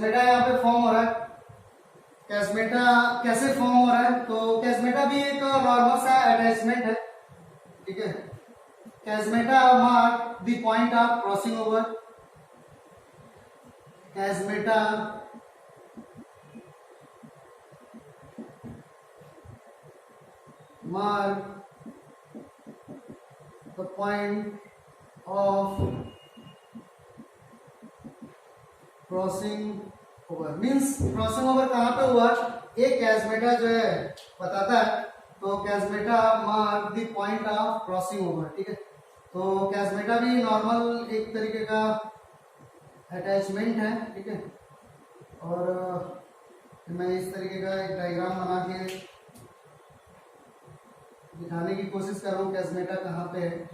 कैस्मेटा यहाँ पे फॉर्म हो रहा है। कैस्मेटा कैसे फॉर्म हो रहा है? तो कैस्मेटा भी एक नॉर्मल सा अटैचमेंट है, ठीक है। कैस्मेटा mark the point of crossing over. कैस्मेटा mark the point of crossing over means crossing over कहाँ पे हुआ? एक कैस्मेटा जो है बताता है, तो कैस्मेटा mark the point of crossing over, ठीक है। तो कैस्मेटा भी नॉर्मल एक तरीके का अटैचमेंट है, ठीक है। और मैं इस तरीके का एक डायग्राम बना के दिखाने की कोशिश कर रहा हूँ कैस्मेटा कहाँ पे है।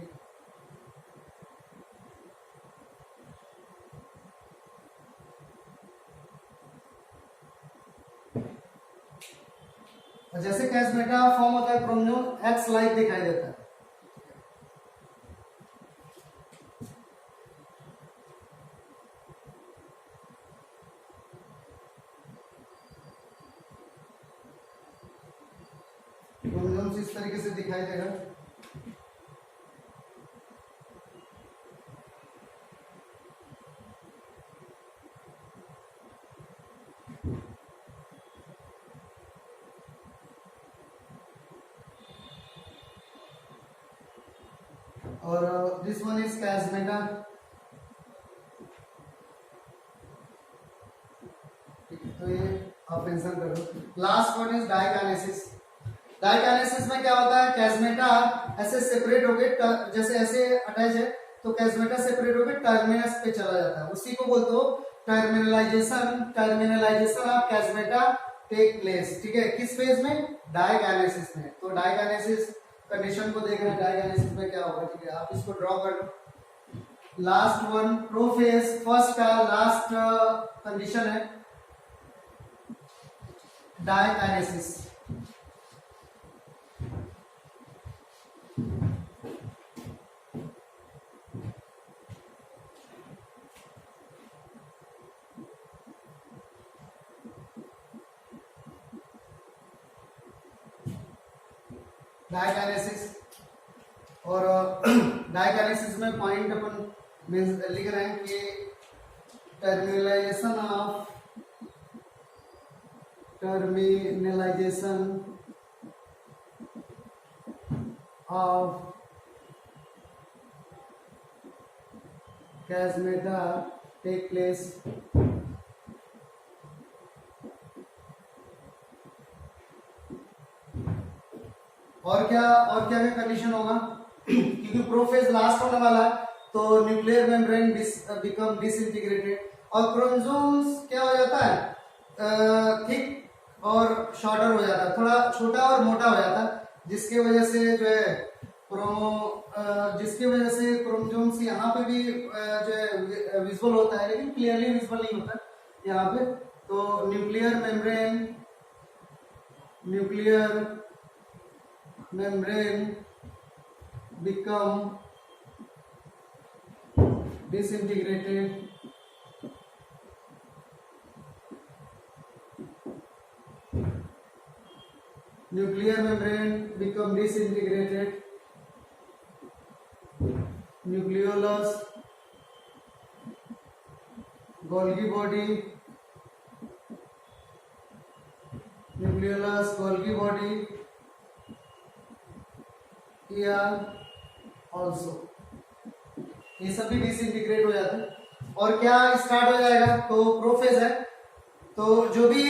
जैसे कैस्मेटा फॉर्म होता है क्रोमोसोम एक्स लाइक दिखाई देता है। क्रोमोसोम इस तरीके से दिखाई देगा। और दिस वन इज कैस्मेटा, तो ये आप मेंशन कर दो। Last one is diakinesis. Diakinesis में क्या होता है? कैस्मेटा ऐसे सेपरेट होके जैसे ऐसे अटैच है, तो कैस्मेटा सेपरेट होके टर्मिनस पे चला जाता है, उसी को बोलते हो terminalization. Terminalization of chiasmata take place, ठीक है। किस फेज में? डाइकाइनेसिस में। तो डाइकाइनेसिस कंडीशन को देख रहे हैं, डाइकाइनेसिस में क्या होगा, ठीक है। आप इसको ड्रॉ कर लो। लास्ट वन प्रोफेज, फर्स्ट का लास्ट कंडीशन है डाइकाइनेसिस। डाइकाइनेसिस और डाइकाइनेसिस में पॉइंट अपन लिख रहे हैं कि terminalization of chiasmata take place और क्या कंडीशन होगा? क्योंकि प्रोफेज लास्ट होने वाला है, तो न्यूक्लियर मेम्ब्रेन बिकम डिसइंटीग्रेटेड और क्रोमोसोम्स क्या हो जाता है? थिक और शॉर्टर हो जाता है, थोड़ा छोटा और मोटा हो जाता है, जिसकी वजह से जो है क्रोमोसोम्स यहाँ पे भी जो है विजुअल होता है, लेकिन क्लियरली विजुअल नहीं होता यहाँ पे। तो nuclear membrane become disintegrated nucleolus, Golgi body also, ये सभी डिसइंटीग्रेट हो जाते हैं। और क्या स्टार्ट हो जाएगा? तो प्रोफेज है, तो जो भी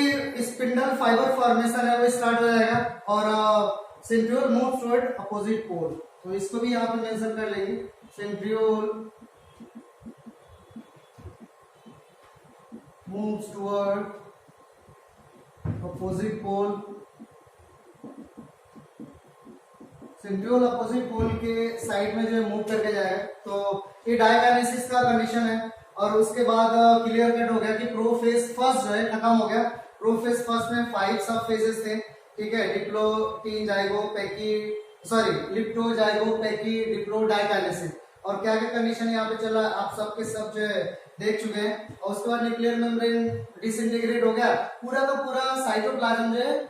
स्पिंडल फाइबर फॉर्मेशन है वो स्टार्ट हो जाएगा और centriole move toward opposite pole, तो इसको भी यहाँ पे मेंशन कर लेंगे। Centriole moves toward opposite pole. Centriole opposite pole के साइड में जो है मूव करके जाएगा, तो ये डाइकाइनेसिस का कंडीशन है। और उसके बाद क्लियर कट हो गया कि प्रोफेज फर्स्ट जो है खत्म हो गया। प्रोफेज फर्स्ट में 5 सब फेजेस थे, ठीक है। डिप्लो, टीन, जाइगो, पैकी, लिप्टो, जाइगो, पैकी, डिप्लो, डाइकाइनेसिस। और क्या क्या कंडीशन यहाँ पे चला, आप सब के सब जो है देख चुके हैं। और उसके बाद न्यूक्लियर मेम्ब्रेन डिसइंटीग्रेट हो गया, पूरा का पूरा साइटोप्लाज्म जो है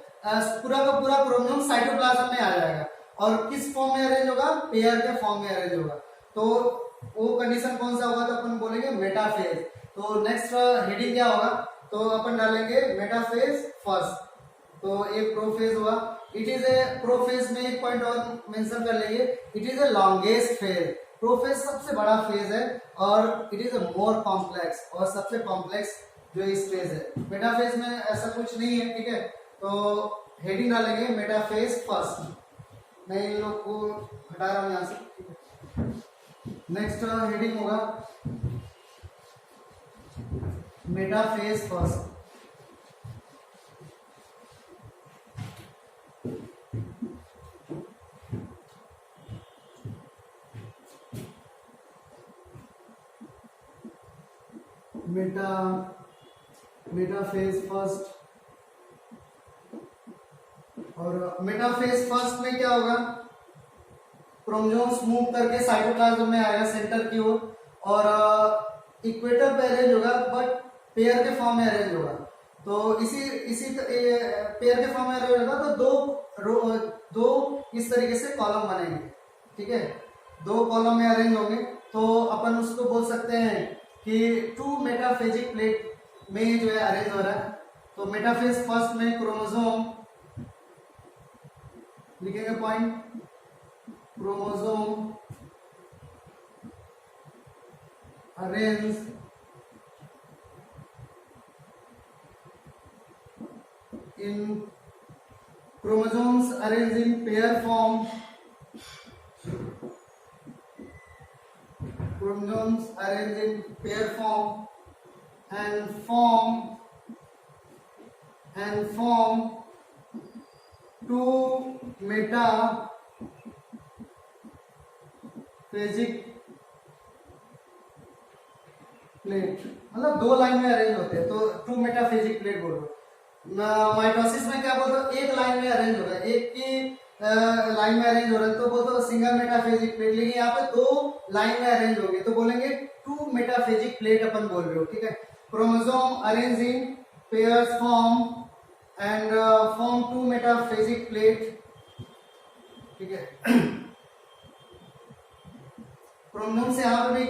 पूरा का पूरा क्रोमोसोम साइटोप्लाज्म में आ जाएगा और किस फॉर्म में अरेंज होगा, पेयर के फॉर्म में अरेंज होगा। तो वो कंडीशन कौन सा होगा, तो अपन बोलेंगे मेटाफेज। तो नेक्स्ट हेडिंग क्या होगा, तो अपन डालेंगे मेटाफेज फर्स्ट। तो एक प्रोफेज हुआ, इट इज ए प्रोफेज में एक पॉइंट और मेंशन कर लेंगे, it is a longest phase. Prophase सबसे बड़ा फेज है और it is a more complex, और सबसे कॉम्प्लेक्स जो इस फेज है। मेटाफेज में ऐसा कुछ नहीं है, ठीक है। तो हेडिंग डालेंगे मेटाफेज फर्स्ट। मैं इन लोग को हटा रहा हूं यहां से। नेक्स्ट हेडिंग होगा मेटाफेज फर्स्ट। Metaphase first. और मेटाफेज फर्स्ट में क्या होगा, क्रोमोसोम्स मूव करके साइटोप्लाज्म में आएगा सेंटर की ओर, और इक्वेटर पे अरेंज होगा, बट पेयर के फॉर्म में अरेंज होगा। तो इसी पेयर के फॉर्म में अरेंज होगा तो दो इस तरीके से कॉलम बनेंगे, ठीक है। दो कॉलम में अरेंज होंगे, तो अपन उसको बोल सकते हैं कि टू मेटाफेजिक प्लेट में जो है अरेंज हो रहा है। तो मेटाफेज फर्स्ट में क्रोमोसोम लिखेंगे point, chromosome arrange in chromosomes arranged in pair form, chromosomes arranged in pair form and form two metaphasic plate, मतलब दो लाइन में अरेंज होते हैं, तो टू मेटाफेजिक प्लेट बोलो। माइटोसिस में क्या बोलते हो, एक लाइन में अरेंज हो रहा है, एक की लाइन में अरेंज हो रहा है तो बोलते हो सिंगल मेटाफेजिक प्लेट। लेकिन यहाँ पे दो लाइन में अरेंज होंगे तो बोलेंगे टू मेटाफेजिक प्लेट अपन बोल रहे हो, ठीक है। Chromosome arrange in pairs form and form to metaphasic plate, ठीक है। क्रोमोसोम से यहाँ पे भी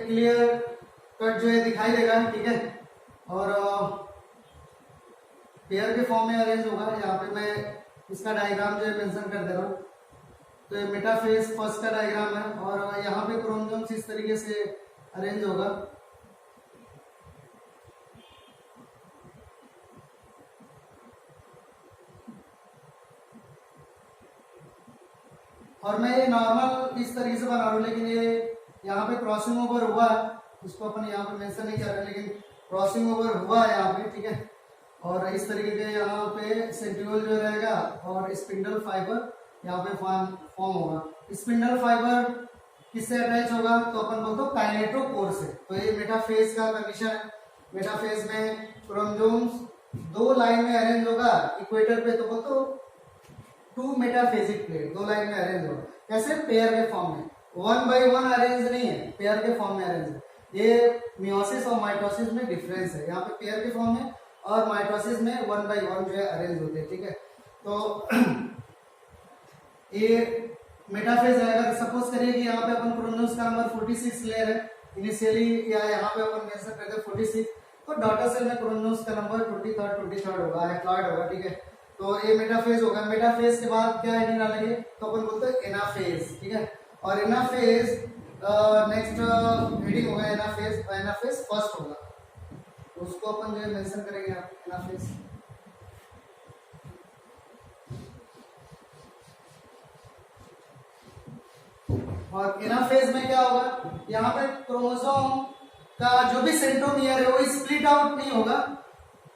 क्लियर कट जो है दिखाई देगा, ठीक है। और पेयर के फॉर्म में अरेंज होगा। यहाँ पे मैं इसका डायग्राम जो है मेंशन कर दे रहा हूँ। तो ये मेटाफेज फर्स्ट का डायग्राम है और यहाँ पे क्रोमोसोम्स इस तरीके से अरेंज होगा। और मैं ये नॉर्मल इस तरीके से बना रहा हूँ, लेकिन ये यहाँ पे क्रॉसिंग ओवर हुआ है, उसको अपन यहाँ पे मेंशन नहीं कर रहे, लेकिन क्रॉसिंग ओवर हुआ है यहाँ पे, ठीक है। और इस तरीके के यहाँ पे सेंट्रियोल जो रहेगा और स्पिंडल फाइबर यहाँ पे फॉर्म होगा। स्पिंडल फाइबर किससे अटैच होगा, तो अपन बोलते हो काइनेटोकोर से। तो ये मेटाफेज का कंडीशन है। मेटाफेज में क्रोमोसोम्स दो लाइन में अरेंज होगा इक्वेटर पे, तो बोलते हो टू मेटाफेजिक प्लेट, दो लाइन में अरेंज होगा। कैसे, पेयर के फॉर्म में, 1 by 1 अरेंज नहीं है, पेयर के फॉर्म में अरेंज है। ये मियोसिस और माइटोसिस में डिफरेंस है, यहाँ पे पेयर के फॉर्म में और माइटोसिस में 1 by 1 जो है अरेंज होते हैं, ठीक है। तो ये मेटाफेज है। अगर सपोज करिए कि यहाँ पे अपन क्रोमोसोम्स का नंबर 46 ले रहे हैं इनिशियली, या यहाँ पे अपन मेंशन करते हैं 46, तो डॉटर सेल में क्रोमोसोम्स का नंबर 23 होगा, हैप्लॉइड होगा, ठीक है। तो ये मेटाफेज होगा। मेटाफेज के बाद क्या हेडिंग डालेंगे, तो अपन बोलते हैं एनाफेज, ठीक है। और एनाफेज नेक्स्ट हेडिंग होगा एनाफेज, एनाफेज फर्स्ट होगा, उसको अपन जो मेंशन करेंगे यहाँ पे एनाफेज। और एनाफेज में क्या होगा, यहाँ पे क्रोमोसोम का जो भी सेंट्रोमियर है वो स्प्लिट आउट नहीं होगा,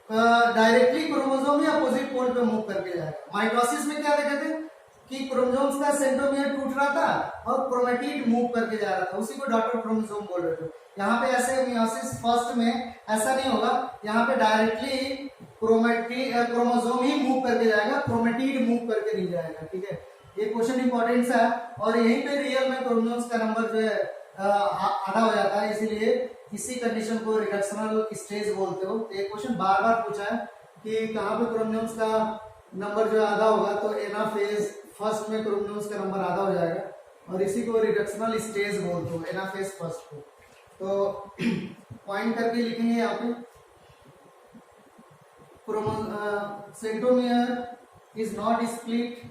डायरेक्टली क्रोमोसोम ही अपोजिट पोल पे मूव करके जाएगा। माइटोसिस में क्या देखे थे कि क्रोमोसोम्स का सेंट्रोमियर टूट रहा था और क्रोमेटिड मूव करके जा रहा था, उसी को डॉटर क्रोमोसोम बोल रहे थे। यहाँ पे ऐसे मियोसिस फर्स्ट में ऐसा नहीं होगा, यहाँ पे डायरेक्टली क्रोमोसोम ही मूव करके जाएगा, क्रोमेटिड मूव करके नहीं जाएगा, ठीक है। ये क्वेश्चन इंपॉर्टेंट सा है और यहीं पे रियल में क्रोमोसोम्स का नंबर जो है आधा हो जाता है, इसीलिए इसी कंडीशन को रिडक्शनल स्टेज बोलते हो। एक क्वेश्चन बार बार पूछा है कि कहाँ पे क्रोमोसोम्स का नंबर जो है आधा होगा, तो एनाफेज फर्स्ट में क्रोमोसोम्स का नंबर आधा हो जाएगा, और इसी को रिडक्शनल स्टेज बोलते हो, एनाफेज फर्स्ट को। तो पॉइंट करके लिखेंगे यहाँ पे, centromere is not split,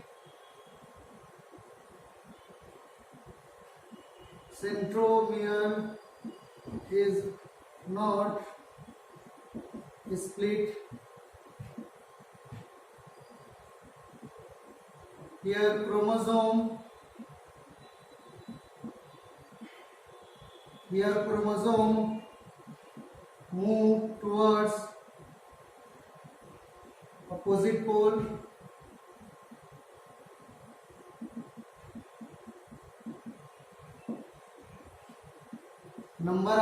centromere is not split. Here chromosome move towards opposite pole. Number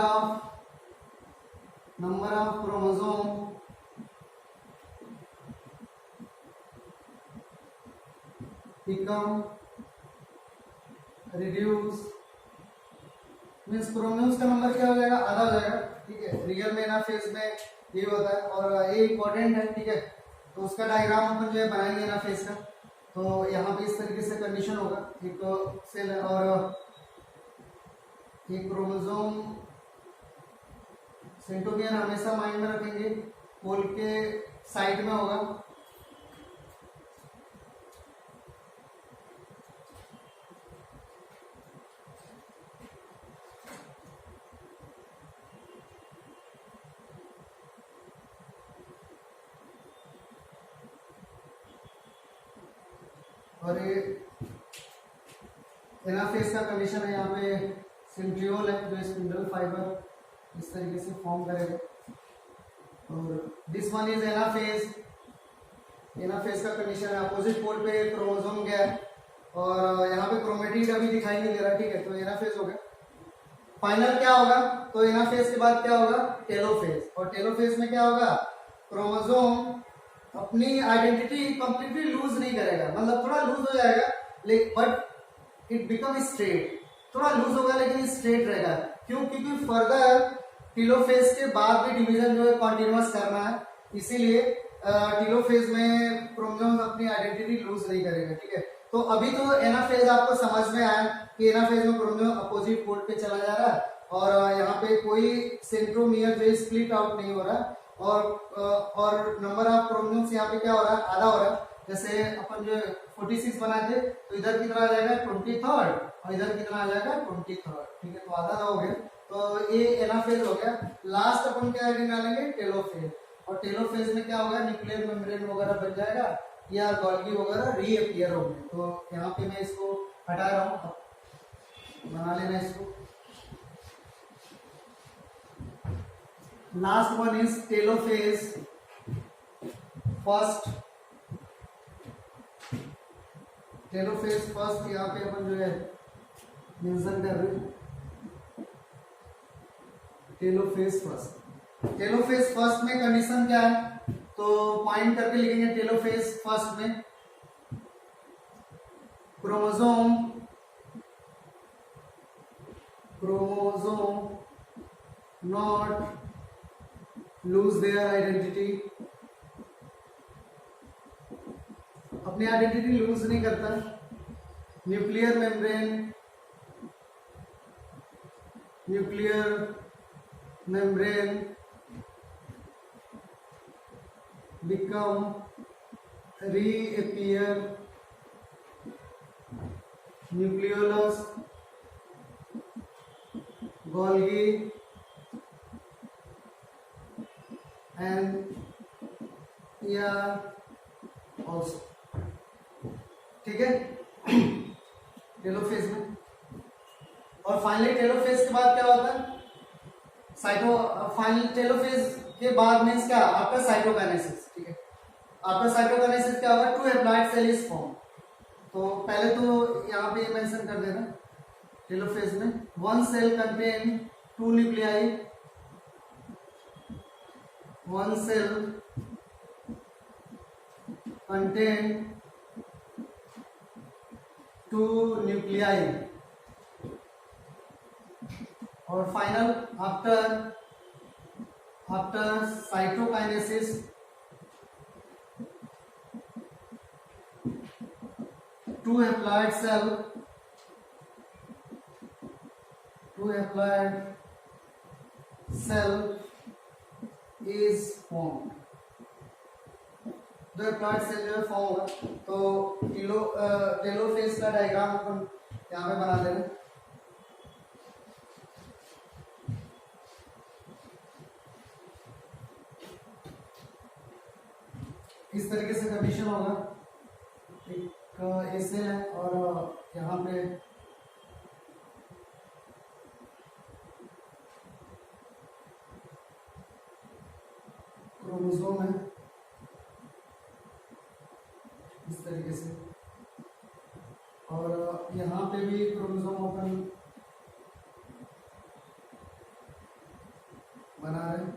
of chromosome become reduce, means chromosomes का नंबर क्या हो जाएगा, आधा हो जाएगा। ठीक है, रियल में एनाफेज में ये होता है, और ये इंपॉर्टेंट है। ठीक है, तो उसका डायग्राम अपन जो है बनाएंगे एनाफेज का। तो यहाँ पे इस तरीके से कंडीशन होगा, एक सेल और एक क्रोमोसोम, सेंट्रोमियर हमेशा माइंड में रखेंगे, पोल के साइड में होगा। और ये एनाफेज का कंडीशन है, यहाँ पे सेंट्रियोल है जो स्पिंडल फाइबर इस तरीके से फॉर्म करेगा। और this one is anaphase. Anaphase का कंडीशन है, अपोजिट पोल पे क्रोमोसोम गया है, और यहाँ पे क्रोमेटिड अभी दिखाई नहीं दे रहा। ठीक है, तो एनाफेज हो गया। फाइनल क्या होगा, तो एनाफेज के बाद क्या होगा, टेलोफेज। और टेलोफेज में क्या होगा, क्रोमोसोम अपनी आइडेंटिटी कंप्लीटली लूज नहीं करेगा, मतलब थोड़ा लूज हो जाएगा, लेकिन बट इट बिकम स्ट्रेट। थोड़ा लूज होगा लेकिन स्ट्रेट रहेगा। क्यों, क्योंकि फर्दर टेलोफेज के बाद भी डिवीजन जो है कॉन्टिन्यूअस करना है, इसीलिए टेलोफेज में क्रोमोसोम अपनी आइडेंटिटी लूज नहीं करेगा। ठीक है, तो अभी तो एनाफेज आपको समझ में आया कि एनाफेज में क्रोमोसोम अपोजिट पोल पे चला जा रहा है, और यहाँ पे कोई सेंट्रोमियर जो स्प्लिट आउट नहीं हो रहा, और नंबर ऑफ क्रोमोसोम्स यहाँ पे क्या हो रहा है, आधा हो रहा है। जैसे अपन जो 46 बनाए थे, तो इधर कितना आ जाएगा 23 और इधर कितना आ जाएगा 23। ठीक है, तो आधा हो गया, तो ये एनाफेज हो गया। लास्ट अपन क्या निकालेंगे, टेलोफेज। और टेलोफेज में क्या होगा, न्यूक्लियर मेम्ब्रेन वगैरह बन जाएगा, या गोल्गी वगैरह रीअपियर होंगे। तो यहाँ पे मैं इसको हटा रहा हूँ, बना लेना इसको। Last one is telophase first. Telophase first यहाँ पे अपन जो है मेंशन कर रहे हैं, टेलोफेज फर्स्ट। टेलोफेज फर्स्ट में कंडीशन क्या है, तो पॉइंट करके लिखेंगे। टेलोफेज फर्स्ट में chromosome not lose their identity, अपनी आइडेंटिटी लूज नहीं करता। Nuclear membrane become reappear, nucleolus, Golgi and also। ठीक है, टेलोफेज में। और फाइनली टेलोफेज के बाद क्या होता है, फाइनल टेलोफेज के बाद मीन्स क्या, आफ्टर साइटोकाइनेसिस। ठीक है, आफ्टर साइटोकाइनेसिस क्या होगा, 2 हैप्लॉइड सेल इज फॉर्म। तो पहले तो यहाँ पे मेंशन कर देना, टेलोफेज में 1 cell contain 2 nuclei, 1 cell contain 2 nuclei. और final after cytokinesis two haploid cell is formed. दो haploid cell जो है फॉर्म होगा। तो टेलोफेज का डायग्राम अपन यहाँ पे बना दे रहे हैं। इस तरीके से कंडीशन होगा, एक ऐसे है और यहाँ पे क्रोमोसोम है इस तरीके से, और यहाँ पे भी क्रोमोसोम अपन बना रहे हैं।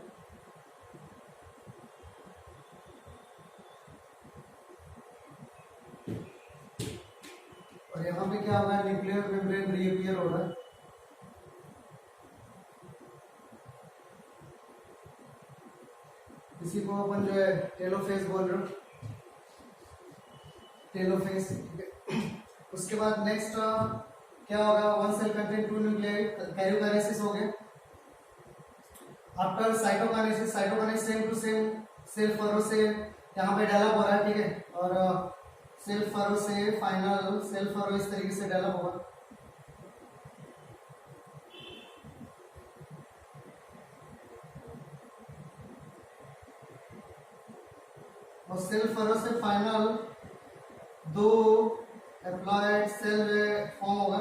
और यहाँ पे क्या होगा, न्यूक्लियर मेम्ब्रेन रीअपियर हो रहा है। इसी को अपन जो है टेलोफेज बोल रहे हो, टेलोफेज। उसके बाद नेक्स्ट क्या होगा, one cell contain two nuclei, karyokinesis हो गया। After cytokinesis, cytokinesis same to same cell furrow से यहाँ पे डेवलप हो रहा है, ठीक है। और सेल फरो से फाइनल सेल फरो इस तरीके से डेवलप होगा। और सेल फरो से फाइनल दो एप्लॉयड सेल फॉर्म होगा।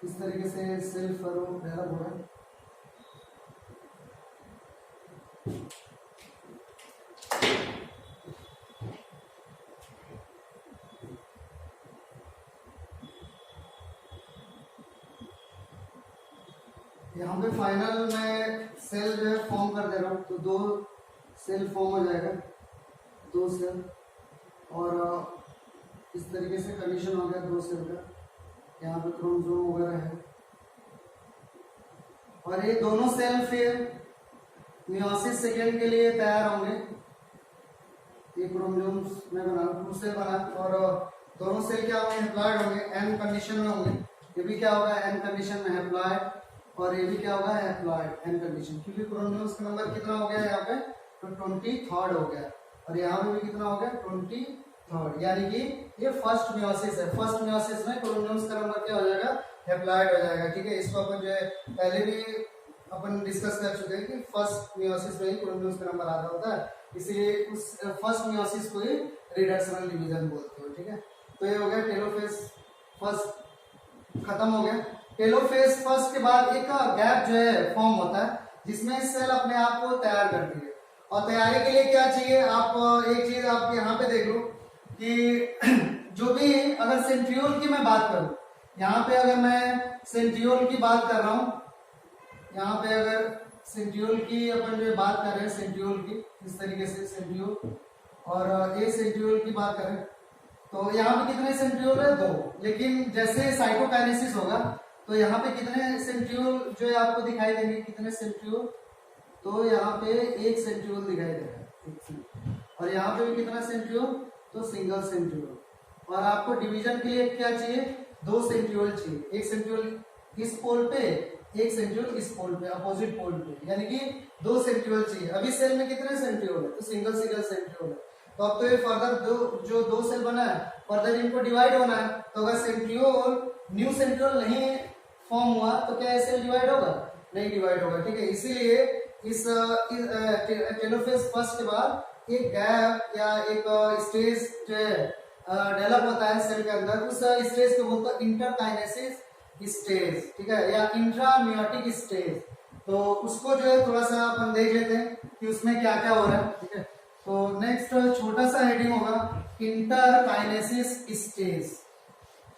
इस तरीके से सेल फरो डेवलप हो रहा है। यहाँ पे फाइनल में सेल जो है फॉर्म कर दे रहा हूँ, तो दो सेल फॉर्म हो जाएगा, दो सेल। और इस तरीके से कंडीशन हो गया दो सेल का। यहाँ पे क्रोमोसोम वगैरह है, और ये दोनों सेल फिर मियोसिस सेकेंड के लिए तैयार होंगे। ये क्रोमोसोम्स में बना टू सेल बना, और दोनों सेल क्या होंगे, हैप्लॉइड होंगे, एन कंडीशन में होंगे। ये भी क्या होगा, एन कंडीशन में हैप्लॉइड, और ये भी क्या होगा, हैप्लॉइड एन कंडीशन। क्योंकि क्रोमोसोम्स का नंबर कितना हो गया यहाँ पे, तो 23rd हो गया, और यहाँ पे भी कितना हो गया, 23rd, यानी कि ये फर्स्ट मियोसिस है। फर्स्ट मियोसिस में क्रोमोसोम्स का नंबर क्या हो जाएगा, हैप्लॉइड हो जाएगा, ठीक है। इसको अपन जो है पहले भी अपन डिस्कस कर चुके हैं कि फर्स्ट मियोसिस में ही क्रोमोसोम्स का नंबर आता होता है, इसलिए उस फर्स्ट मियोसिस को ही रिडक्शनल डिवीजन बोलते हो, ठीक है। तो ये हो गया टेलोफेज फर्स्ट, खत्म हो गया। टेलोफेज फर्स्ट के बाद एक गैप जो है फॉर्म होता है, जिसमें सेल अपने आप को तैयार करती है। और तैयारी के लिए क्या चाहिए, आप एक चीज आप यहाँ पे देख लो कि जो भी अगर सेंट्रियोल की मैं बात करूं, यहाँ पे अगर मैं सेंट्रियोल की बात कर रहा हूं, यहाँ पे अगर सेंट्रियोल की अपन जो बात कर रहे हैं, सेंट्रियोल की इस तरीके से सेंट्रियोल, और ये सेंट्रियोल की बात करें तो यहाँ पे कितने सेंट्रियोल है, दो। लेकिन जैसे साइटोकाइनेसिस होगा तो यहाँ पे कितने सेंट्रियोल जो है आपको दिखाई देंगे, कितने सेंट्रियोल, तो यहाँ पे एक सेंट्रियोल दिखाई दे रहा है, और यहाँ पे भी कितना सेंट्रियोल, तो सिंगल सेंट्रियोल। और आपको डिवीजन के लिए क्या चाहिए, दो सेंट्रियोल चाहिए, एक सेंट्रियोल इस पोल पे, एक सेंट्रियोल इस पोल पे, अपोजिट पोल पे, यानी कि दो सेंट्रियोल चाहिए। अभी सेल में कितने सेंट्रियोल है, तो सिंगल सेंट्रियोल है। तो अब तो ये फर्दर दो सेल बना है, फर्दर इनको डिवाइड होना है। तो अगर सेंट्रियोल न्यू सेंट्रियोल नहीं फॉर्म हुआ तो क्या सेल डिवाइड होगा, नहीं डिवाइड होगा, ठीक है। इसीलिए इस टेलोफेज फर्स्ट के बाद एक गैप या एक स्टेज जो है डेवलप होता है सेल के अंदर, उस स्टेज को बोलते हैं इंटरकाइनेसिस स्टेज, ठीक है, या इंट्रामियोटिक स्टेज। तो उसको जो है थोड़ा सा अपन देख लेते हैं कि उसमें क्या क्या हो रहा है, ठीक है। तो नेक्स्ट छोटा सा हेडिंग होगा इंटरकाइनेसिस स्टेज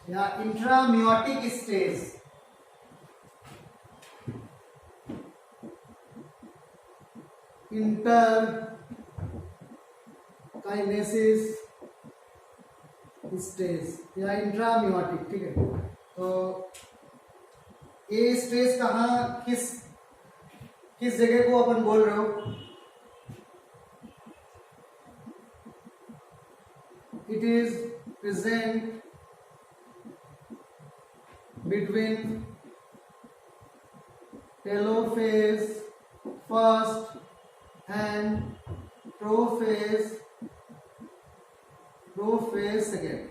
या इंट्रामियोटिक स्टेज। इंटरकाइनेसिस काइनेसिस स्टेज या इंट्रामियोटिक, ठीक है। तो ये स्टेज कहाँ किस किस जगह को अपन बोल रहे हो? It is present between telophase first and prophase second.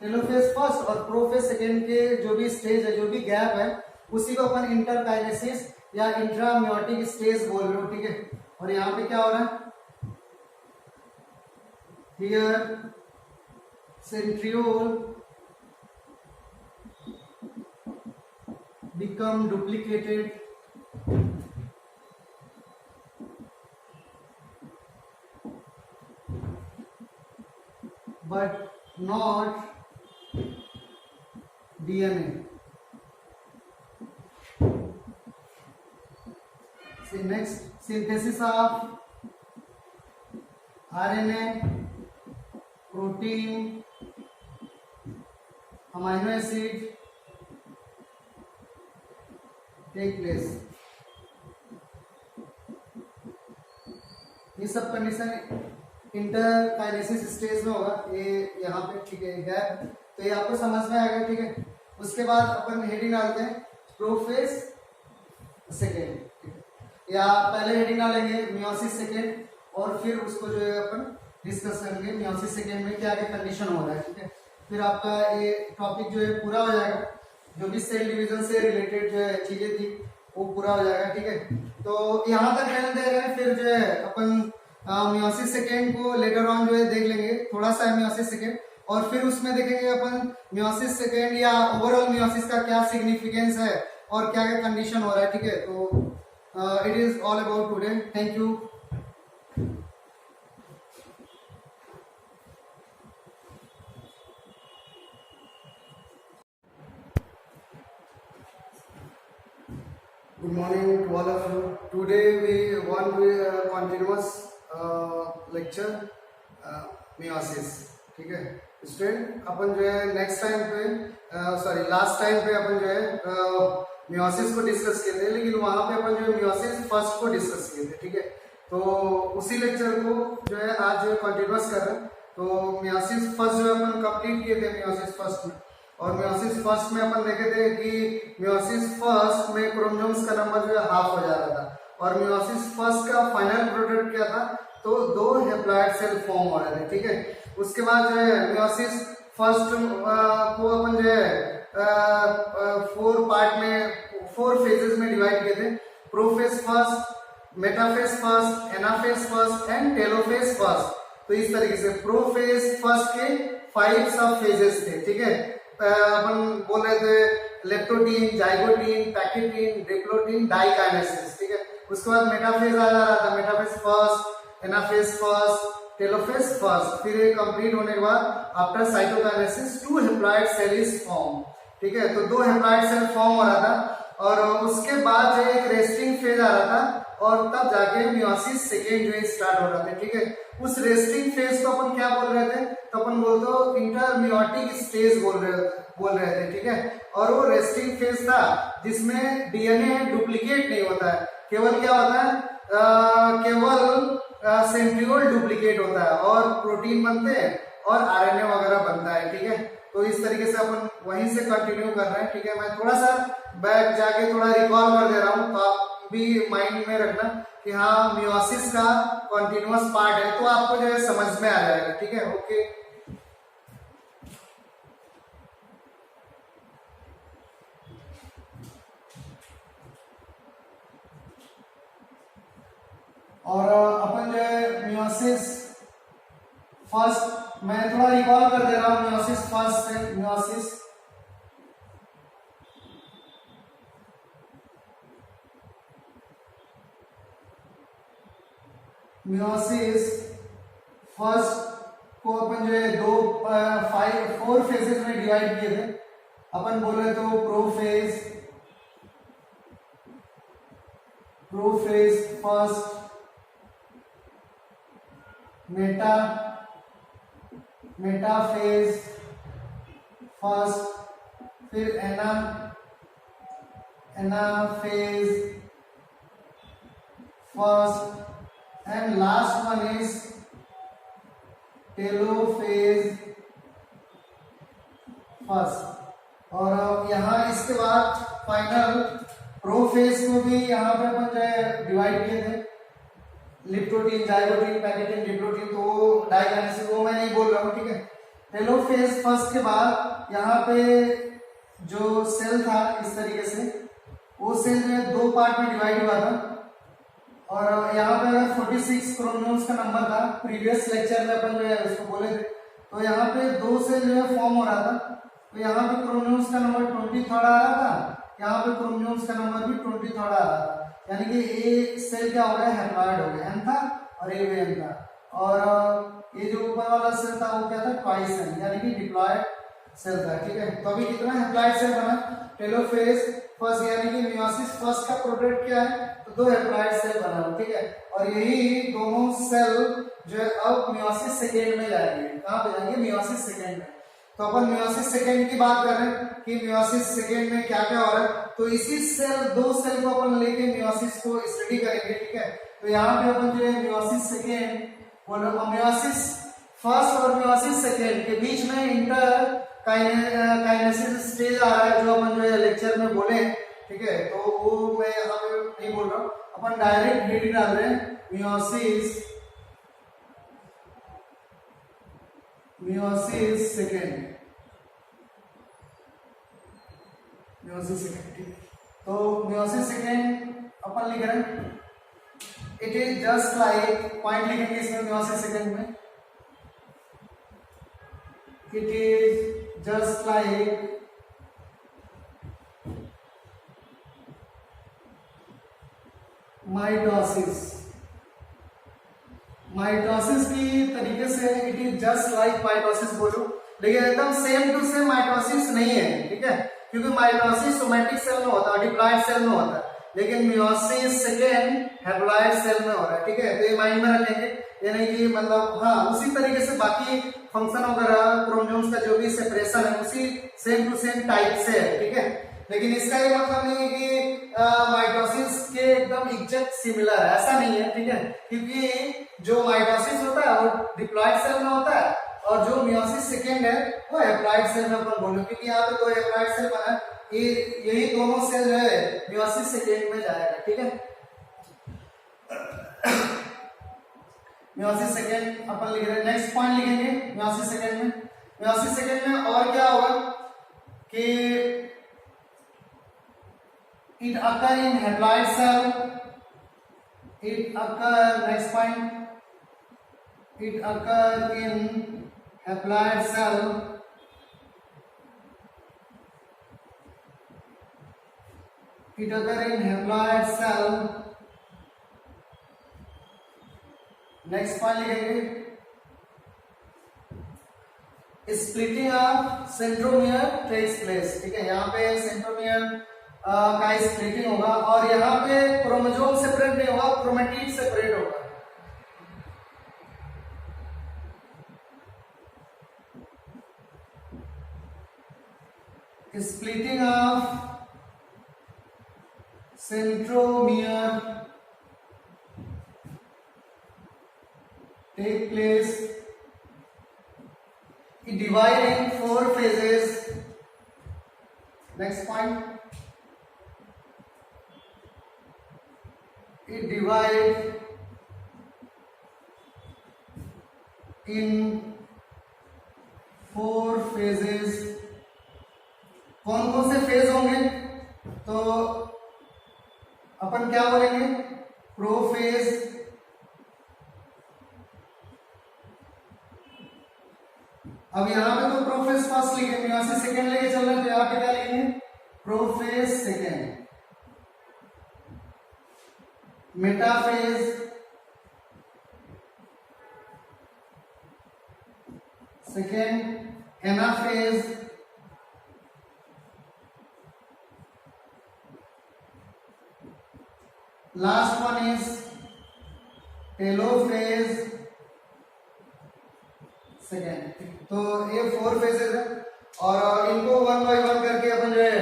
Telophase first और प्रोफेज सेकेंड के जो भी स्टेज है, जो भी गैप है, उसी को अपन इंटरकाइनेसिस या इंट्रामियोटिक स्टेज बोल रहे हो, ठीक है। और यहाँ पे क्या हो रहा है? Here centriole become duplicated but not DNA. See next, synthesis of RNA, protein, amino acid take place. ये सब कंडीशन इंटरकाइनेसिस स्टेज में होगा, ये यहाँ पे, ठीक है, गैप। तो ये आपको समझ में आएगा, ठीक है। उसके बाद अपन हेडिंग डालते हैं प्रोफेज सेकेंड, ठीक है। या पहले हेडिंग डालेंगे मियोसिस सेकेंड और फिर उसको जो है अपन डिस्कस करेंगे मियोसिस सेकेंड में क्या क्या कंडीशन हो रहा है, ठीक है। फिर आपका ये टॉपिक जो है पूरा हो जाएगा, जो भी सेल डिवीजन से रिलेटेड जो है चीजें थी वो पूरा हो जाएगा, ठीक है। तो यहाँ तक ध्यान दे रहे हैं, फिर जो है अपन मियोसिस सेकेंड को लेटर ऑन जो है देख लेंगे, थोड़ा सा मियोसिस सेकेंड, और फिर उसमें देखेंगे अपन मियोसिस सेकेंड या ओवरऑल मियोसिस का क्या सिग्निफिकेंस है और क्या क्या कंडीशन हो रहा है, ठीक है। तो it is all about today, thank you. Good morning to all of you. Today we want to continuous lecture meiosis, ठीक है। स्टूडेंट अपन जो है नेक्स्ट टाइम पे लास्ट टाइम पे अपन जो है meiosis को डिस्कस किए थे, लेकिन वहां पे अपन जो है meiosis फर्स्ट को डिस्कस किए थे, ठीक है। तो उसी लेक्चर को जो है आज कंटिन्यूस कर रहे हैं। तो meiosis फर्स्ट जो है अपन कंप्लीट किए थे meiosis फर्स्ट में, और मियोसिस फर्स्ट में अपन देखे थे कि मियोसिस फर्स्ट में क्रोमोसोम्स का नंबर जो है हाफ हो जा रहा था, और मियोसिस फर्स्ट का फाइनल प्रोडक्ट क्या था? तो 2 हैप्लॉइड सेल फॉर्म हो रहे थे, ठीक है। उसके बाद जो है मियोसिस फर्स्ट को अपन जो है 4 पार्ट में 4 फेजेस में डिवाइड किए थे। Prophase first, metaphase first, anaphase first and telophase first. तो इस तरीके से प्रोफेज फर्स्ट के 5 सब फेजेस थे, ठीक है। अपन बोल रहे थे leptotene, zygotene, pachytene, diplotene, diakinesis, ठीक है। उसके बाद मेटाफेज आ जा रहा था, metaphase first, anaphase first, telophase first. फिर ये कंप्लीट होने के बाद after cytokinesis 2 haploid cell is form, ठीक है। तो 2 हैप्लॉइड सेल फॉर्म हो रहा था, और उसके बाद जो एक रेस्टिंग फेज आ रहा था, और तब जाके मियोसिस सेकेंड जो स्टार्ट हो रहा था, ठीक है। उस रेस्टिंग फेज को अपन क्या बोल रहे थे? तो अपन बोलते हो इंटरमियोटिक स्टेज बोल रहे थे, ठीक है। और वो रेस्टिंग फेज था जिसमें डीएनए डुप्लीकेट नहीं होता है, केवल क्या होता है? केवल सेंट्रियोल डुप्लीकेट होता है और प्रोटीन बनते हैं और आरएनए वगैरह बनता है, ठीक है। तो इस तरीके से अपन वहीं से कंटिन्यू कर रहे हैं, ठीक है। मैं थोड़ा सा बैक जाके थोड़ा रिकॉल कर दे रहा हूँ, तो आप भी माइंड में रखना कि हाँ मियोसिस का कंटिन्यूअस पार्ट है, तो आपको जो है समझ में आ जाएगा, ठीक है। ओके, और अपन जो है मियोसिस फर्स्ट, मैं थोड़ा रिकॉल कर दे रहा हूँ मियोसिस फर्स्ट से। मियोसिस फर्स्ट को अपन जो है 4 फेजेस में डिवाइड किए थे। अपन बोले तो prophase first, meta metaphase first, फिर anaphase first and last one is telophase first. और यहाँ इसके बाद फाइनल प्रोफेज को भी यहाँ पे अपन जो है डिवाइड किए थे, लिप्टोटीन, जाइगोटीन, पैकेटीन, डिप्लोटीन, तो वो डायगोनेसिस वो मैं नहीं बोल रहा हूँ, ठीक है। टेलोफेज फर्स्ट के बाद यहाँ पे जो सेल था इस तरीके से, वो सेल जो है दो पार्ट में डिवाइड हुआ था और यहाँ पे अगर 46 क्रोमोसोम्स का नंबर था, प्रीवियस लेक्चर में अपन जो है उसको बोले थे, तो यहाँ पे दो सेल जो है फॉर्म हो रहा था, तो यहाँ पे क्रोमोसोम्स का नंबर 23 आ रहा था, यहाँ पे क्रोमोसोम्स का नंबर भी 23 आ रहा था, यानी कि ए सेल क्या हो गया, हैप्लॉइड हो गया, एन था और ए भी एन था, और ये जो ऊपर वाला सेल था वो क्या था, ट्वाइस एन, यानी कि डिप्लॉयड सेल था, ठीक है। तो अभी कितना हैप्लॉइड सेल बना, टेलोफेज फर्स्ट, यानी कि मियोसिस फर्स्ट का प्रोडक्ट क्या है, तो दो हैप्लॉइड सेल बना, ठीक है। और यही दोनों सेल जो है अब मियोसिस सेकेंड में जाएंगे, कहाँ पे जाएंगे, मियोसिस सेकेंड में। तो अपन मियोसिस सेकेंड की बात कर रहे हैं कि मियोसिस सेकेंड में क्या क्या हो रहा है, तो इसी सेल दो सेल को अपन लेके मियोसिस को स्टडी करेंगे, ठीक है। तो यहाँ पे अपन जो है मियोसिस सेकेंड बोलो, मियोसिस फर्स्ट और मियोसिस सेकेंड के बीच में इंटर काइनेसिस स्टेज आ रहा है, जो अपन जो है लेक्चर में बोले, ठीक है। तो वो मैं यहाँ पे नहीं बोल रहा हूँ, अपन डायरेक्ट हेडिंग डाल रहे हैं, मियोसिस सेकेंड, मियोसिस सेकेंड, ठीक है। तो मियोसिस सेकेंड अपन लिख रहे हैं, it is just like, point लिखेंगे इसमें मियोसिस सेकेंड में, it is just like mitosis. Mitosis की तरीके से it is just like mitosis बोलो, लेकिन एकदम सेम टू सेम माइटोसिस नहीं है, ठीक है, क्योंकि माइटोसिस सोमैटिक सेल में होता है, डिप्लॉयड सेल में होता है, लेकिन मियोसिस सेकेंड हैप्लॉइड सेल में हो रहा है, ठीक है। तो ये माइंड में रखेंगे, यानी कि मतलब हाँ उसी तरीके से बाकी फंक्शन वगैरह क्रोमोसोम्स का जो भी सेपरेशन है उसी सेम टू सेम टाइप से है, ठीक है। लेकिन इसका ये मतलब नहीं है कि माइटोसिस के एकदम एग्जैक्ट सिमिलर है, ऐसा नहीं है, ठीक है, क्योंकि जो माइटोसिस होता है वो डिप्लॉयड सेल में होता है और जो मियोसिस सेकेंड है वो हैप्लॉइड सेल में अपन बोलो, क्योंकि यहाँ पे दो हैप्लॉइड सेल बना है, यही दोनों सेल जो है मियोसिस सेकेंड में जाएगा, ठीक है। मियोसिस सेकेंड अपन लिख रहे हैं, नेक्स्ट पॉइंट लिखेंगे मियोसिस सेकेंड में। मियोसिस सेकेंड में और क्या होगा कि it occur in haploid cell, it occur, next point, it occur in haploid cell, it occur in haploid cell, next point लिखेंगे, splitting of centromere takes place, ठीक है, यहाँ पे सेंट्रोमियर का स्प्लिटिंग होगा और यहाँ पे क्रोमोसोम सेपरेट नहीं होगा, क्रोमेटिड सेपरेट होगा, splitting of centromere take place, it divide in 4 phases, next point, it divide in 4 phases, कौन कौन से फेज होंगे, तो अपन क्या बोलेंगे, प्रोफेज, अब यहाँ पे तो प्रोफेज फर्स्ट लिखेंगे, यहाँ से सेकेंड लेके चल रहे हैं, तो यहाँ पे क्या लिखेंगे, prophase second, metaphase second, anaphase, last one is telophase second. तो ये 4 फेजेस है और इनको वन बाय वन करके अपन जो है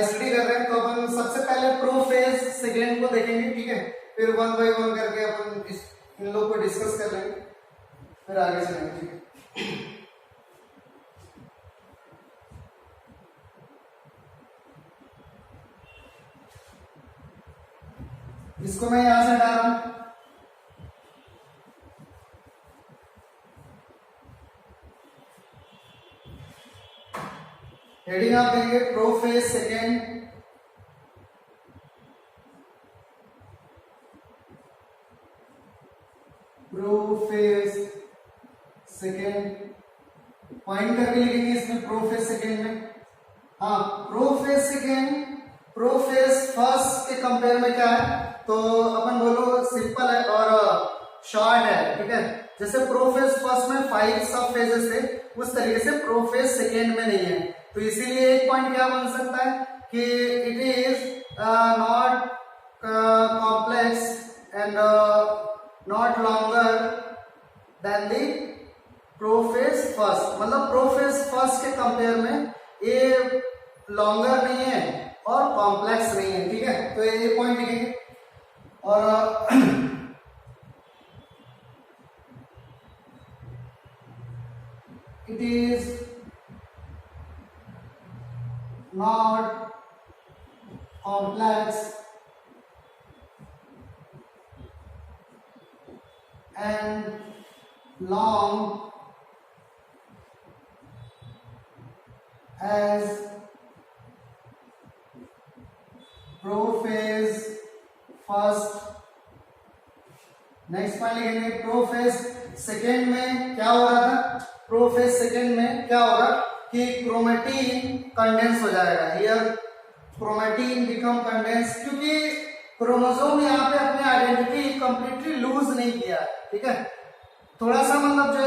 स्टडी कर रहे हैं। तो अपन सबसे पहले प्रो फेज सेकेंड को देखेंगे, ठीक है, फिर वन बाय वन करके अपन इन लोग को डिस्कस कर लेंगे, फिर आगे चलेंगे, ठीक है। इसको मैं यहां से हटा रहा हूं। हेडिंग आप देंगे pro phase second, pro phase second, point करके लिखेंगे इसमें प्रो फेज सेकेंड में। हाँ, pro phase second pro phase first के कंपेयर में क्या है, तो अपन बोलो सिंपल है और शॉर्ट है, ठीक है। जैसे प्रो फेज फर्स्ट में 5 सब फेजेस थे, उस तरीके से प्रो फेज सेकेंड में नहीं है। तो इसीलिए एक पॉइंट क्या बन सकता है कि it is not complex and not longer than the prophase first. मतलब प्रोफेज फर्स्ट के कंपेयर में ये लॉन्गर नहीं है और कॉम्प्लेक्स नहीं है, ठीक है। तो ये पॉइंट लिखेंगे और it is not complex and long as prophase first। Next point लिखेंगे प्रोफेज सेकेंड में क्या हो रहा था, प्रोफेज सेकेंड में क्या होगा कि क्रोमेटिन कंडेंस हो जाएगा। हियर क्रोमेटिन बिकम कंडेंस, क्योंकि क्रोमोसोम यहाँ पे अपने आइडेंटिटी कंप्लीटली लूज नहीं किया, ठीक है। थोड़ा सा मतलब जो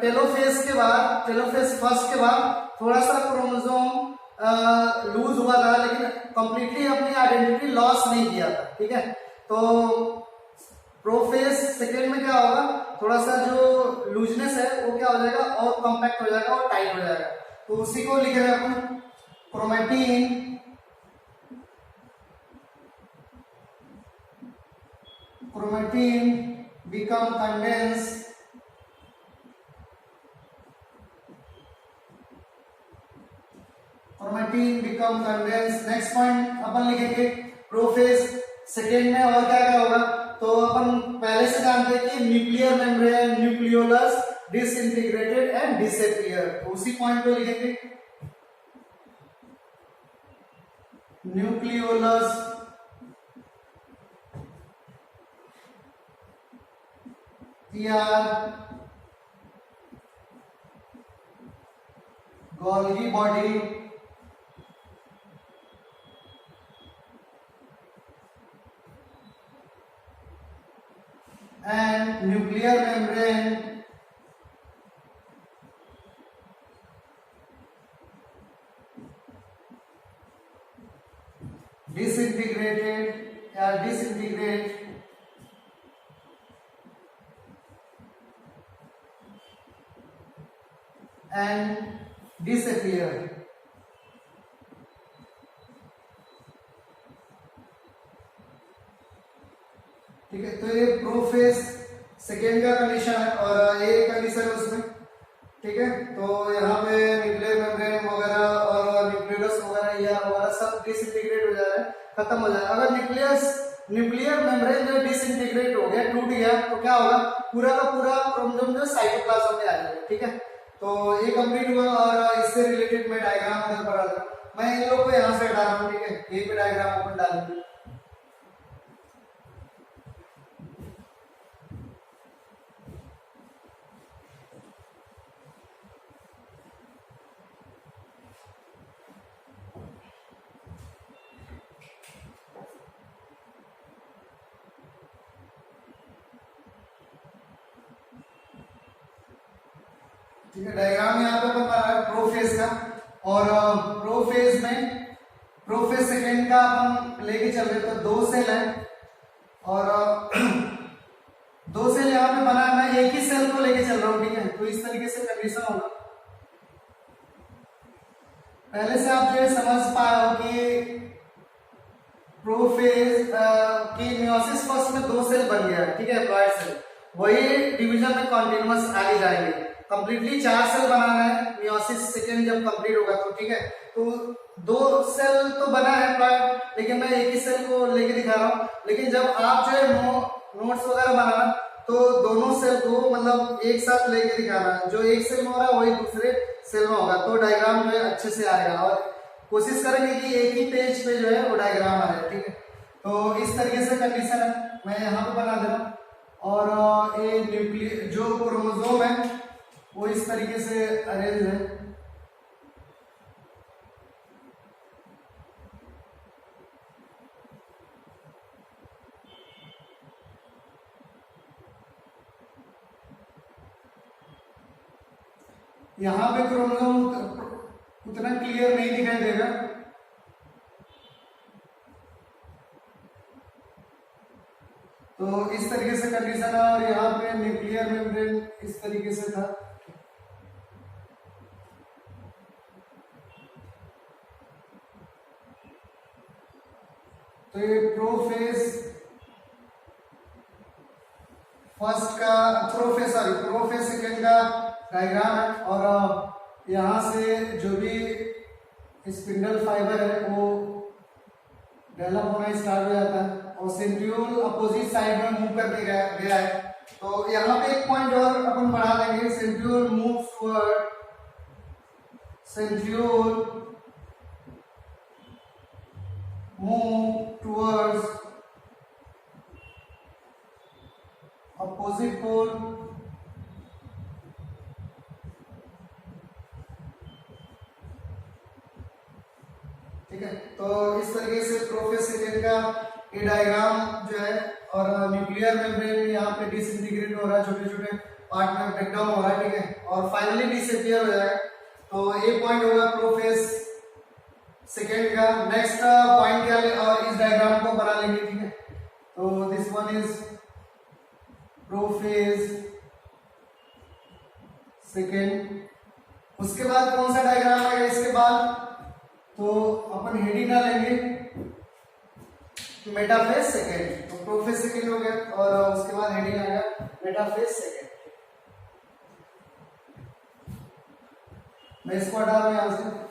टेलोफेज के बाद, टेलोफेज फर्स्ट के बाद थोड़ा सा क्रोमोसोम लूज हुआ था, लेकिन कंप्लीटली अपनी आइडेंटिटी लॉस नहीं किया था, ठीक है। तो प्रोफेज सेकेंड में क्या होगा, थोड़ा सा जो लूजनेस है वो क्या हो जाएगा और कॉम्पैक्ट हो जाएगा और टाइट हो जाएगा। तो उसी को लिख रहे हैं अपन chromatin, chromatin become condense chromatin become condense. Next point अपन लिखेंगे प्रोफेज सेकेंड में और क्या क्या होगा, तो अपन पहले से जानते हैं कि nuclear membrane, nucleolus disintegrated and disappear. तो उसी पॉइंट को लिखेंगे nucleolus Golgi body and nuclear membrane disintegrated या disintegrate and disappear। ठीक है, तो ये प्रोफेज सेकेंड का कंडीशन है और ये कंडीशन है उसमें, ठीक है। तो यहाँ पे न्यूक्लियर मेम्ब्रेन वगैरह और न्यूक्लियस वगैरह या वगैरह सब डिसइंटीग्रेट हो जा रहा है, खत्म हो जाए। अगर न्यूक्लियर मेम्ब्रेन जो डिसइंटीग्रेट हो गया, टूट गया, तो क्या होगा, पूरा का पूरा क्रोमोसोम जो साइटोप्लाज्म में आ जाएगा, ठीक है। तो ये कंप्लीट हुआ और इससे रिलेटेड मैं डायग्राम उधर पढ़ा था, मैं इन लोग को यहाँ से हटा रहा हूँ, ठीक है। यही पे डायग्राम अपन डालूंगी। ठीक है, डायग्राम यहाँ पे अपन बना है प्रोफेज का और प्रोफेज में प्रोफेज सेकेंड का अपन लेके चल रहे तो 2 सेल है और दो सेल यहाँ पे बना है, मैं एक ही सेल को लेके चल रहा हूँ, ठीक है। तो इस तरीके से कंडीशन होगा। पहले से आप जो है समझ पाए हो कि प्रोफेज की मियोसिस फर्स्ट में दो सेल बन गया है, ठीक है, प्लॉइड सेल। वही डिवीजन में कॉन्टिन्यूअस आगे जाएंगे। कंप्लीटली 4 सेल बनाना है मियोसिस सेकेंड जब कंप्लीट होगा तो, ठीक है। तो 2 सेल तो बना है प्लॉइड, लेकिन मैं एक ही सेल को लेके दिखा रहा हूँ। लेकिन जब आप जो है नोट्स वगैरह बनाना तो दोनों सेल को मतलब एक साथ लेके दिखाना है। जो एक सेल में हो रहा है वही दूसरे सेल में होगा, तो डायग्राम जो है अच्छे से आएगा। और कोशिश करेंगे कि एक ही पेज पे जो है वो डायग्राम आए, ठीक है। तो इस तरीके से कंडीशन है, मैं यहाँ पे बना दे रहा हूँ। और ये न्यूक्लियर जो क्रोमोसोम है वो इस तरीके से अरेंज है। यहाँ पे क्रोमोसोम उतना क्लियर नहीं दिखाई देगा, तो इस तरीके से कंडीशन है। और यहाँ पे न्यूक्लियर मेम्ब्रेन इस तरीके से था। तो ये प्रोफेज फर्स्ट का प्रोफेज सेकेंड का डायग्राम है। और यहाँ से जो भी स्पिंडल फाइबर है वो डेवलप होना स्टार्ट हो जाता है और सेंट्रियोल अपोजिट साइड में मूव करके गया है। तो यहाँ पे एक पॉइंट और अपन बढ़ा देंगे, centriole moves toward opposite pole ठीक है। तो इस तरीके से प्रोफेज सेकेंड का ये डायग्राम जो है। और न्यूक्लियर मेम्ब्रेन यहाँ पे डिसइंटीग्रेट हो रहा है, छोटे छोटे पार्ट में ब्रेकडाउन हो रहा है, ठीक है। और फाइनली डिसअपियर हो जाएगा। तो ये पॉइंट होगा प्रोफेज सेकेंड का। नेक्स्ट पॉइंट क्या है, और इस डायग्राम को बना लेंगे, ठीक है। तो this one is prophase second. उसके बाद कौन सा डायग्राम आएगा इसके बाद, तो अपन हेडिंग डालेंगे मेटाफेज सेकेंड। तो प्रोफेज सेकेंड हो गया और उसके बाद हेडिंग आएगा मेटाफेज सेकेंड। मैं इसको हटा रहा हूं यहां से।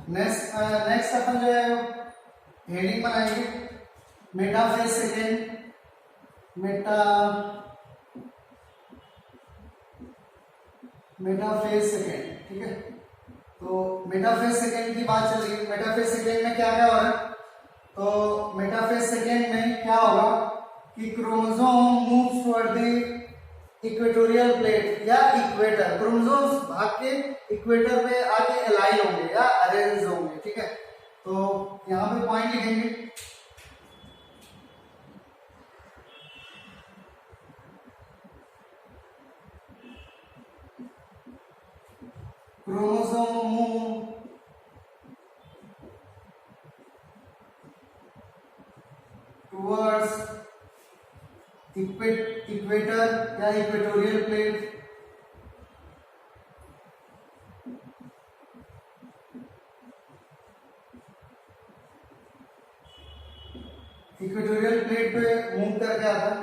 नेक्स्ट अपन जो है हेडिंग बनाएंगे मेटाफेज सेकेंड। मेटाफेज सेकेंड, ठीक है। तो मेटाफेज सेकेंड की बात चल रही है। मेटाफेज सेकेंड में क्या क्या हो रहा है, तो मेटाफेज सेकेंड में क्या होगा कि chromosome moves toward the equatorial plate या इक्वेटर। क्रोमोसोम्स भाग के इक्वेटर पे आके अलाइन होंगे या अरेंज होंगे, ठीक है। तो यहाँ पे पॉइंट लिखेंगे, क्रोमोसोम मूव टुवर्ड्स इक्वेटर या इक्वेटोरियल प्लेट। इक्वेटोरियल प्लेट पे मूव करके आता है।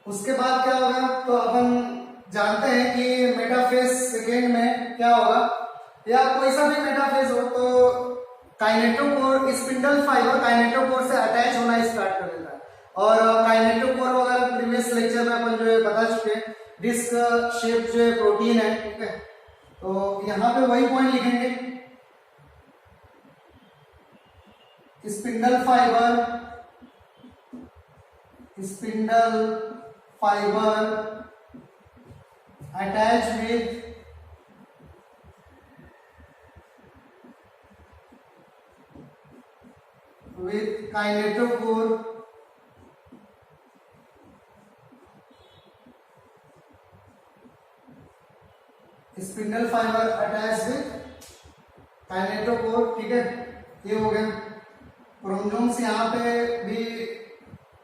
उसके बाद क्या होगा, तो अपन जानते हैं कि मेटाफेज सेकेंड में क्या होगा, या कोई सा भी मेटाफेज हो तो काइनेटोकोर स्पिंडल फाइबर काइनेटोकोर से अटैच होना स्टार्ट कर देता है। और काइनेटोकोर वगैरह प्रीवियस लेक्चर में अपन जो है बता चुके हैं, डिस्क शेप जो है प्रोटीन है, ठीक है। तो यहाँ पे वही पॉइंट लिखेंगे, spindle fibre attach with kinetochore kinetochore, ठीक है, ये हो गया। क्रोमोसोम्स यहाँ पे भी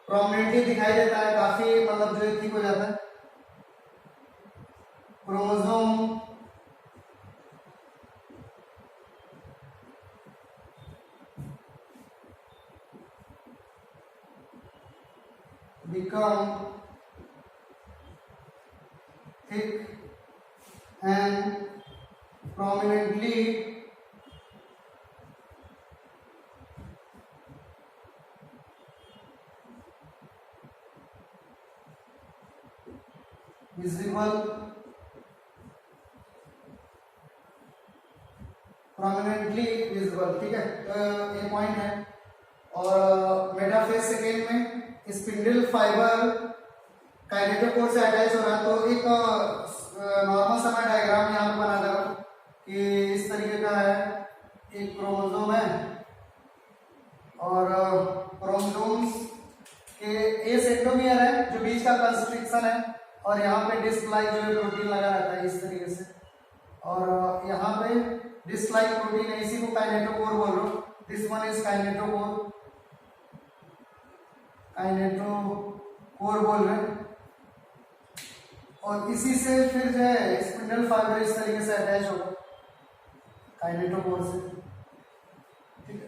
प्रोमिनेंटली दिखाई देता है, काफी मतलब जो ठीक हो जाता है। Chromosome become thick and prominently visible, prominently visible, ठीक है, तो ये पॉइंट है। और मेटाफेज सेकेंड में स्पिंडल फाइबर काइनेटोकोर से अटैच हो रहा है, तो एक नॉर्मल सा डायग्राम यहाँ पर बना दे रहा हूँ कि इस तरीके का है, एक क्रोमोसोम है और क्रोमोसोम्स के ए सेंट्रोमियर है जो बीच का कंस्ट्रिक्शन है, और यहाँ पे डिस्क लाइक जो है प्रोटीन लगा रहता है इस तरीके से, और यहाँ पे डिस्क लाइक प्रोटीन है, इसी को काइनेटोकोर बोल रहा हूँ। This one is kinetochore, kinetochore बोल रहे हैं। और इसी से फिर जो है स्पिंडल फाइबर इस तरीके से अटैच होगा काइनेटोकोर से, ठीक है।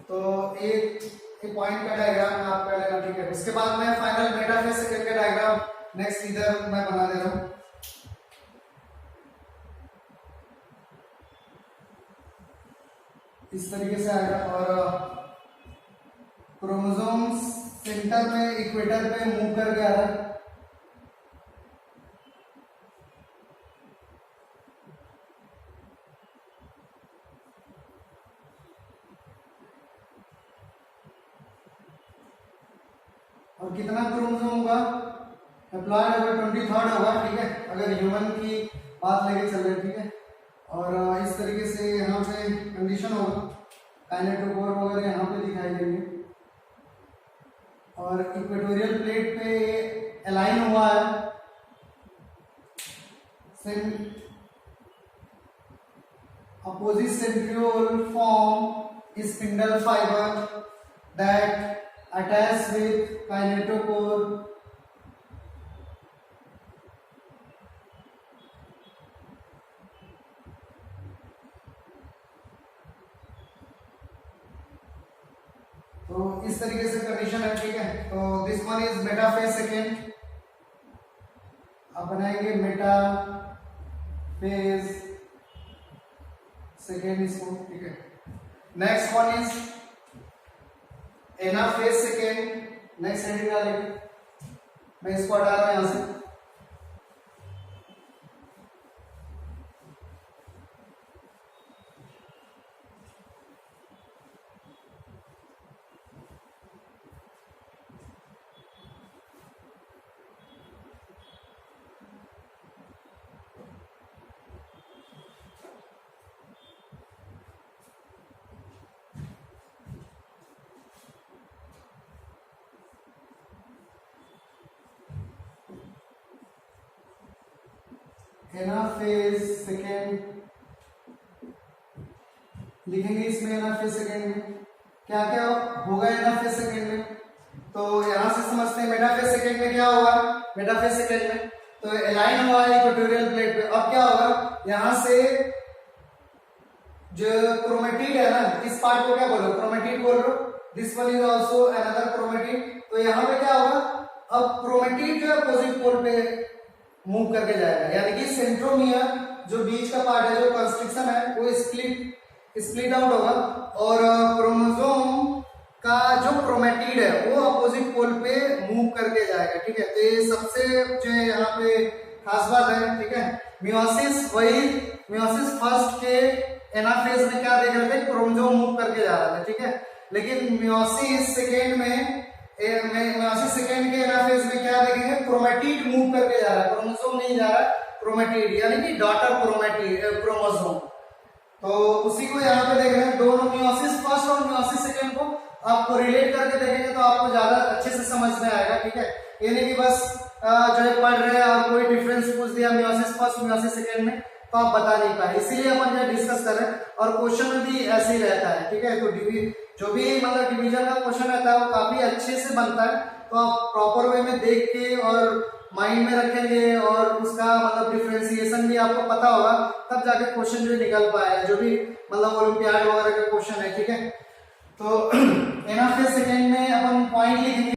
तो एक पॉइंट का डायग्राम आप कर लेना, ठीक है। उसके बाद मैं फाइनल मेटाफेज सेकेंड का डायग्राम नेक्स्ट इधर मैं बना दे रहा हूँ। इस तरीके से आएगा, और क्रोमोसोम्स सेंटर में इक्वेटर पे मूव करके आ रहा है, और कितना क्रोमोसोम होगा, एप्लॉयड होगा 23rd होगा, ठीक है, अगर ह्यूमन की बात लेके चल रहे, ठीक है। और इस तरीके से यहाँ पे कंडीशन होगा, काइनेटोकोर वगैरह यहाँ पे दिखाई देंगे, और इक्वेटोरियल प्लेट पे अलाइन हुआ है, opposite centriole form spindle fibre that attached with kinetochore तो इस तरीके से कंडीशन है, ठीक है। तो this one is metaphase second, आप बनाएंगे मेटाफेज सेकेंड इसको, ठीक है। Next one is anaphase second, next heading डालेंगे, मैं इसको हटा रहा हूं यहां से। एनाफेज सेकेंड लिखेंगे, इसमें एनाफेज सेकेंड में क्या क्या होगा। एनाफेज सेकेंड में तो यहां से समझते हैं मेटाफेज सेकेंड में क्या होगा। मेटाफेज सेकेंड में तो अलाइन हुआ है इक्वेटोरियल प्लेट पे, अब क्या होगा, यहां से जो क्रोमेटिड है ना, इस पार्ट को क्या बोलो, क्रोमेटिड बोल रहे हो, this one is also another chromatid. तो यहाँ पे क्या होगा, अब क्रोमेटिड जो अपोजिट पोल पे मूव करके जाएगा, यानी कि सेंट्रोमियर जो बीच का पार्ट है, जो कंस्ट्रिक्शन है, वो स्प्लिट आउट होगा, और क्रोमोसोम का जो क्रोमेटिड है वो अपोजिट पोल पे मूव करके जाएगा, ठीक है। तो ये सबसे जो यहाँ पे खास बात है, ठीक है। मियोसिस फर्स्ट के एनाफेज में क्या देख रहे थे, क्रोमोसोम मूव करके जा रहा था, ठीक है। लेकिन मियोसिस सेकेंड के एनाफेज में क्या देखेंगे, क्रोमेटिड मूव करके जा रहा है, क्रोमोसोम नहीं जा रहा है, क्रोमेटिड यानी कि डॉटर क्रोमोसोम। तो उसी को यहाँ पे देख रहे हैं, दोनों मियोसिस फर्स्ट और मियोसिस सेकेंड को आपको रिलेट करके देखेंगे तो आपको ज्यादा अच्छे से समझ में आएगा, ठीक है। ये नहीं कि बस जो है पढ़ रहे हैं और कोई डिफरेंस पूछ दिया मियोसिस फर्स्ट मियोसिस सेकेंड में, तो आप बता नहीं पाए, इसीलिए अपन क्या डिस्कस कर रहे हैं। और क्वेश्चन में भी ऐसे ही रहता है, ठीक है। तो जो भी मतलब डिवीजन का क्वेश्चन रहता है वो काफी अच्छे से बनता है, तो आप प्रॉपर वे में देख के और माइंड में रखेंगे और उसका मतलब डिफरेंशिएशन भी आपको पता होगा, तब जाके क्वेश्चन जो निकल पाएगा, जो भी मतलब ओलंपियाड वगैरह का क्वेश्चन है, ठीक है। तो एनआफ के सेकेंड में अपन पॉइंट लिखेंगे।